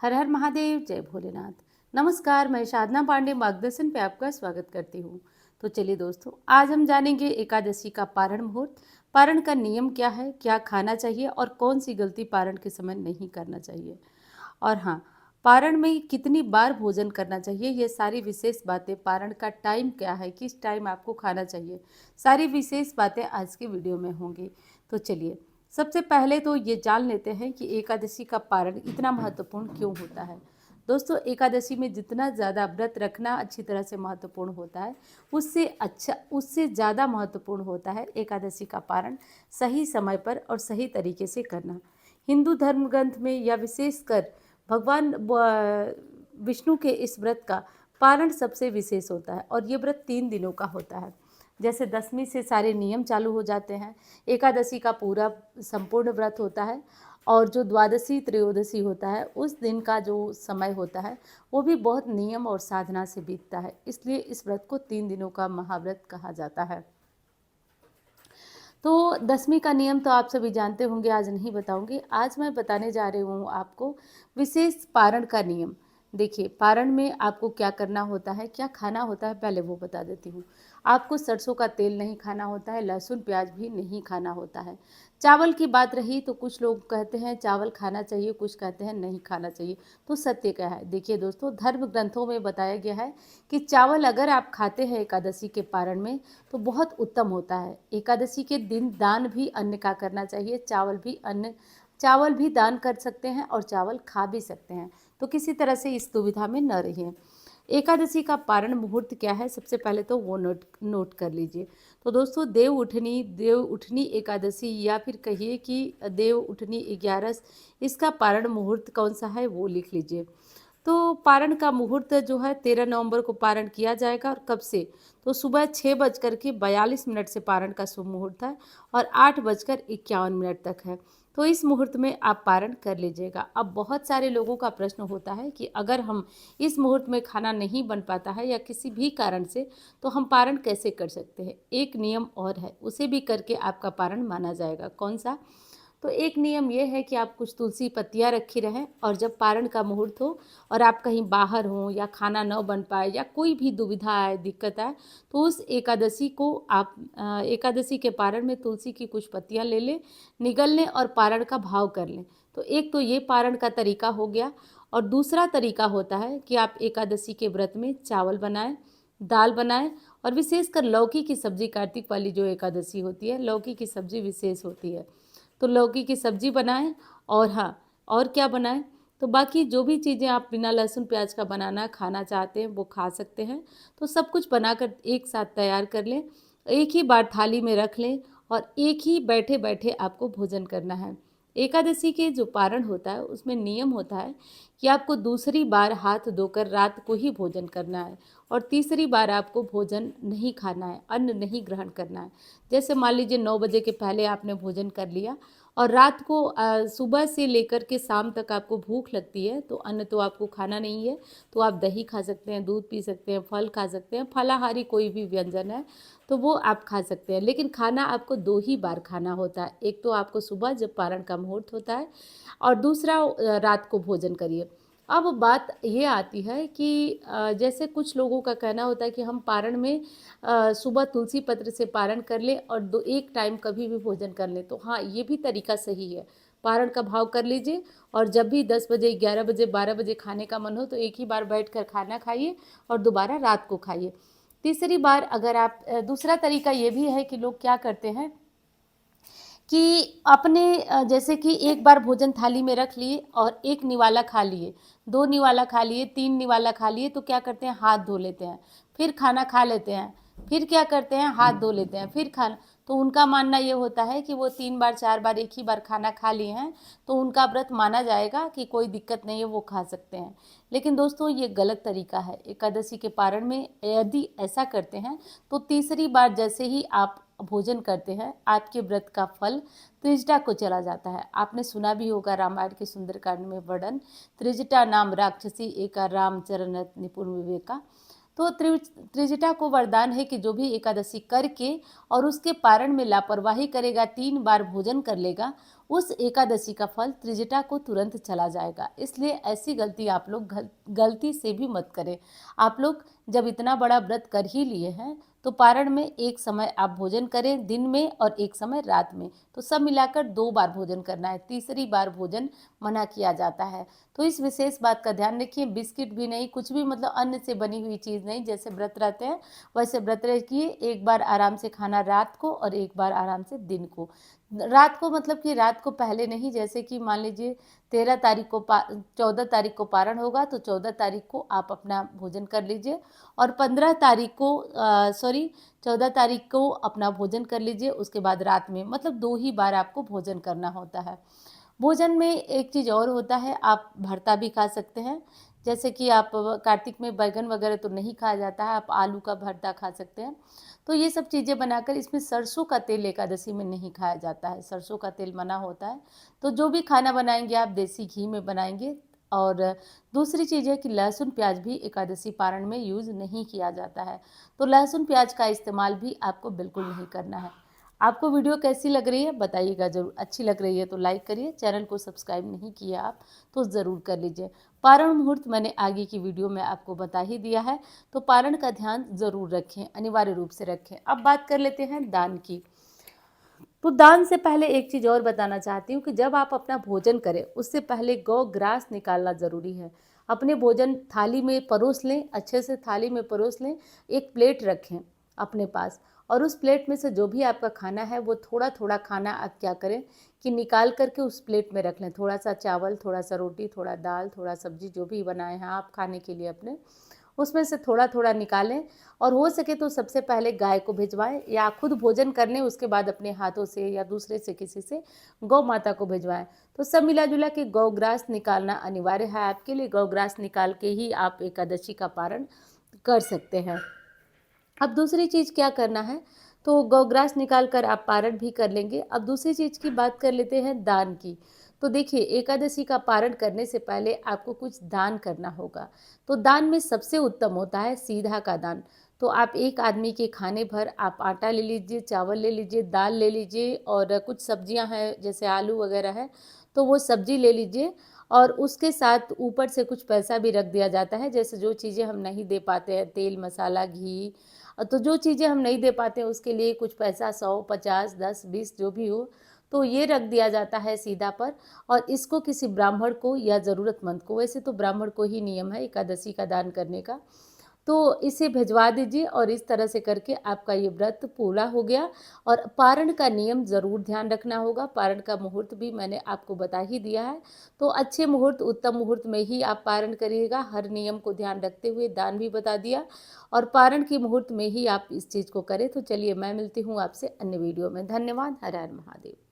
हर हर महादेव, जय भोलेनाथ। नमस्कार, मैं साधना पांडे मार्गदर्शन पे आपका स्वागत करती हूँ। तो चलिए दोस्तों, आज हम जानेंगे एकादशी का पारण मुहूर्त, पारण का नियम क्या है, क्या खाना चाहिए और कौन सी गलती पारण के समय नहीं करना चाहिए। और हाँ, पारण में कितनी बार भोजन करना चाहिए, ये सारी विशेष बातें, पारण का टाइम क्या है, किस टाइम आपको खाना चाहिए, सारी विशेष बातें आज के वीडियो में होंगी। तो चलिए, सबसे पहले तो ये जान लेते हैं कि एकादशी का पारण इतना महत्वपूर्ण क्यों होता है। दोस्तों, एकादशी में जितना ज़्यादा व्रत रखना अच्छी तरह से महत्वपूर्ण होता है, उससे ज़्यादा महत्वपूर्ण होता है एकादशी का पारण सही समय पर और सही तरीके से करना। हिंदू धर्म ग्रंथ में या विशेषकर भगवान विष्णु के इस व्रत का पारण सबसे विशेष होता है और ये व्रत 3 दिनों का होता है। जैसे दशमी से सारे नियम चालू हो जाते हैं, एकादशी का पूरा संपूर्ण व्रत होता है और जो द्वादशी त्रयोदशी होता है उस दिन का जो समय होता है वो भी बहुत नियम और साधना से बीतता है। इसलिए इस व्रत को 3 दिनों का महाव्रत कहा जाता है। तो दसवीं का नियम तो आप सभी जानते होंगे, आज नहीं बताऊंगी। आज मैं बताने जा रही हूँ आपको विशेष पारण का नियम। देखिए, पारण में आपको क्या करना होता है, क्या खाना होता है, पहले वो बता देती हूँ। आपको सरसों का तेल नहीं खाना होता है, लहसुन प्याज भी नहीं खाना होता है। चावल की बात रही तो कुछ लोग कहते हैं चावल खाना चाहिए, कुछ कहते हैं नहीं खाना चाहिए। तो सत्य क्या है? देखिए दोस्तों, धर्म ग्रंथों में बताया गया है कि चावल अगर आप खाते हैं एकादशी के पारण में तो बहुत उत्तम होता है। एकादशी के दिन दान भी अन्न का करना चाहिए, चावल भी दान कर सकते हैं और चावल खा भी सकते हैं। तो किसी तरह से इस दुविधा में न रहिए। एकादशी का पारण मुहूर्त क्या है, सबसे पहले तो वो नोट कर लीजिए। तो दोस्तों, देव उठनी एकादशी या फिर कहिए कि देव उठनी 11, इसका पारण मुहूर्त कौन सा है वो लिख लीजिए। तो पारण का मुहूर्त जो है 13 नवंबर को पारण किया जाएगा। और कब से? तो सुबह 6:42 से पारण का शुभ मुहूर्त है और 8:51 तक है। तो इस मुहूर्त में आप पारण कर लीजिएगा। अब बहुत सारे लोगों का प्रश्न होता है कि अगर हम इस मुहूर्त में खाना नहीं बन पाता है या किसी भी कारण से, तो हम पारण कैसे कर सकते हैं। एक नियम और है, उसे भी करके आपका पारण माना जाएगा। कौन सा? तो एक नियम यह है कि आप कुछ तुलसी पत्तियां रखी रहें और जब पारण का मुहूर्त हो और आप कहीं बाहर हों या खाना न बन पाए या कोई भी दुविधा आए, दिक्कत आए, तो उस एकादशी को आप एकादशी के पारण में तुलसी की कुछ पत्तियां ले लें, निगल लें और पारण का भाव कर लें। तो एक तो ये पारण का तरीका हो गया। और दूसरा तरीका होता है कि आप एकादशी के व्रत में चावल बनाएं, दाल बनाएं और विशेषकर लौकी की सब्जी, कार्तिक वाली जो एकादशी होती है लौकी की सब्जी विशेष होती है, तो लौकी की सब्जी बनाएं। और हाँ, और क्या बनाएं? तो बाकी जो भी चीज़ें आप बिना लहसुन प्याज का बनाना खाना चाहते हैं वो खा सकते हैं। तो सब कुछ बनाकर एक साथ तैयार कर लें, एक ही बार थाली में रख लें और एक ही बैठे बैठे आपको भोजन करना है। एकादशी के जो पारण होता है उसमें नियम होता है कि आपको दूसरी बार हाथ धोकर रात को ही भोजन करना है और तीसरी बार आपको भोजन नहीं खाना है, अन्न नहीं ग्रहण करना है। जैसे मान लीजिए 9 बजे के पहले आपने भोजन कर लिया और रात को सुबह से लेकर के शाम तक आपको भूख लगती है, तो अन्न तो आपको खाना नहीं है। तो आप दही खा सकते हैं, दूध पी सकते हैं, फल खा सकते हैं, फलाहारी कोई भी व्यंजन है तो वो आप खा सकते हैं। लेकिन खाना आपको 2 ही बार खाना होता है, एक तो आपको सुबह जब पारण का मुहूर्त होता है और दूसरा रात को भोजन करिए। अब बात ये आती है कि जैसे कुछ लोगों का कहना होता है कि हम पारण में सुबह तुलसी पत्र से पारण कर लें और एक टाइम कभी भी भोजन कर लें। तो हाँ, ये भी तरीका सही है। पारण का भाव कर लीजिए और जब भी 10 बजे, 11 बजे, 12 बजे खाने का मन हो तो एक ही बार बैठकर खाना खाइए और दोबारा रात को खाइए। तीसरी बार अगर आप दूसरा तरीका ये भी है कि लोग क्या करते हैं कि अपने जैसे कि एक बार भोजन थाली में रख लिए और एक निवाला खा लिए, 2 निवाला खा लिए, 3 निवाला खा लिए, तो क्या करते हैं, हाथ धो लेते हैं, फिर खाना खा लेते हैं, फिर क्या करते हैं, हाथ धो लेते हैं, फिर खाना। तो उनका मानना ये होता है कि वो 3 बार 4 बार एक ही बार खाना खा लिए हैं तो उनका व्रत माना जाएगा कि कोई दिक्कत नहीं है, वो खा सकते हैं। लेकिन दोस्तों, ये गलत तरीका है। एकादशी के पारण में यदि ऐसा करते हैं तो तीसरी बार जैसे ही आप भोजन करते हैं आपके व्रत का फल त्रिजटा को चला जाता है। आपने सुना भी होगा रामायण के सुंदरकांड में वर्णन, त्रिजटा नाम राक्षसी एका राम चरण निपुण विवेका। तो त्रिजटा को वरदान है कि जो भी एकादशी करके और उसके पारण में लापरवाही करेगा, 3 बार भोजन कर लेगा, उस एकादशी का फल त्रिजटा को तुरंत चला जाएगा। इसलिए ऐसी गलती आप लोग गलती से भी मत करें। आप लोग जब इतना बड़ा व्रत कर ही लिए हैं तो पारण में एक समय आप भोजन करें दिन में और एक समय रात में, तो सब मिलाकर 2 बार भोजन करना है, तीसरी बार भोजन मना किया जाता है। तो इस विशेष बात का ध्यान रखिए। बिस्किट भी नहीं, कुछ भी मतलब अन्न से बनी हुई चीज़ नहीं। जैसे व्रत रहते हैं वैसे व्रत रखिए। एक बार आराम से खाना रात को और एक बार आराम से दिन को। रात को मतलब कि रात को पहले नहीं, जैसे कि मान लीजिए 13 तारीख को 14 तारीख को पारण होगा तो 14 तारीख को आप अपना भोजन कर लीजिए और 15 तारीख को 14 तारीख को अपना भोजन कर लीजिए। उसके बाद रात में मतलब 2 ही बार आपको भोजन करना होता है। भोजन में एक चीज़ और होता है, आप भरता भी खा सकते हैं। जैसे कि आप कार्तिक में बैगन वगैरह तो नहीं खाया जाता है, आप आलू का भरता खा सकते हैं। तो ये सब चीज़ें बनाकर, इसमें सरसों का तेल एकादशी में नहीं खाया जाता है, सरसों का तेल मना होता है। तो जो भी खाना बनाएंगे आप देसी घी में बनाएंगे। और दूसरी चीज़ है कि लहसुन प्याज भी एकादशी पारण में यूज़ नहीं किया जाता है। तो लहसुन प्याज का इस्तेमाल भी आपको बिल्कुल नहीं करना है। आपको वीडियो कैसी लग रही है बताइएगा ज़रूर। अच्छी लग रही है तो लाइक करिए, चैनल को सब्सक्राइब नहीं किया आप तो ज़रूर कर लीजिए। पारण मुहूर्त मैंने आगे की वीडियो में आपको बता ही दिया है, तो पारण का ध्यान ज़रूर रखें, अनिवार्य रूप से रखें। अब बात कर लेते हैं दान की। तो दान से पहले एक चीज़ और बताना चाहती हूँ कि जब आप अपना भोजन करें उससे पहले गौ ग्रास निकालना ज़रूरी है। अपने भोजन थाली में परोस लें, अच्छे से थाली में परोस लें। एक प्लेट रखें अपने पास और उस प्लेट में से जो भी आपका खाना है वो थोड़ा थोड़ा खाना आप क्या करें कि निकाल करके उस प्लेट में रख लें। थोड़ा सा चावल, थोड़ा सा रोटी, थोड़ा दाल, थोड़ा सब्जी, जो भी बनाए हैं आप खाने के लिए अपने, उसमें से थोड़ा थोड़ा निकालें। और हो सके तो सबसे पहले गाय को भिजवाएं या खुद भोजन कर लें, उसके बाद अपने हाथों से या दूसरे से किसी से गौ माता को भिजवाएं। तो सब मिला जुला के गौग्रास निकालना अनिवार्य है आपके लिए। गौग्रास निकाल के ही आप एकादशी का पारण कर सकते हैं। अब दूसरी चीज़ क्या करना है, तो गौग्रास निकाल कर आप पारण भी कर लेंगे। अब दूसरी चीज़ की बात कर लेते हैं दान की। तो देखिए एकादशी का पारण करने से पहले आपको कुछ दान करना होगा। तो दान में सबसे उत्तम होता है सीधा का दान। तो आप एक आदमी के खाने भर आप आटा ले लीजिए, चावल ले लीजिए, दाल ले लीजिए और कुछ सब्जियां हैं जैसे आलू वगैरह है तो वो सब्जी ले लीजिए। और उसके साथ ऊपर से कुछ पैसा भी रख दिया जाता है। जैसे जो चीज़ें हम नहीं दे पाते हैं, तेल मसाला घी, तो जो चीज़ें हम नहीं दे पाते हैं उसके लिए कुछ पैसा 100 50 10 20 जो भी हो, तो ये रख दिया जाता है सीधा पर। और इसको किसी ब्राह्मण को या ज़रूरतमंद को, वैसे तो ब्राह्मण को ही नियम है एकादशी का दान करने का, तो इसे भिजवा दीजिए। और इस तरह से करके आपका ये व्रत पूरा हो गया। और पारण का नियम ज़रूर ध्यान रखना होगा। पारण का मुहूर्त भी मैंने आपको बता ही दिया है। तो अच्छे मुहूर्त, उत्तम मुहूर्त में ही आप पारण करिएगा, हर नियम को ध्यान रखते हुए। दान भी बता दिया और पारण के मुहूर्त में ही आप इस चीज़ को करें। तो चलिए मैं मिलती हूँ आपसे अन्य वीडियो में। धन्यवाद। हर हर महादेव।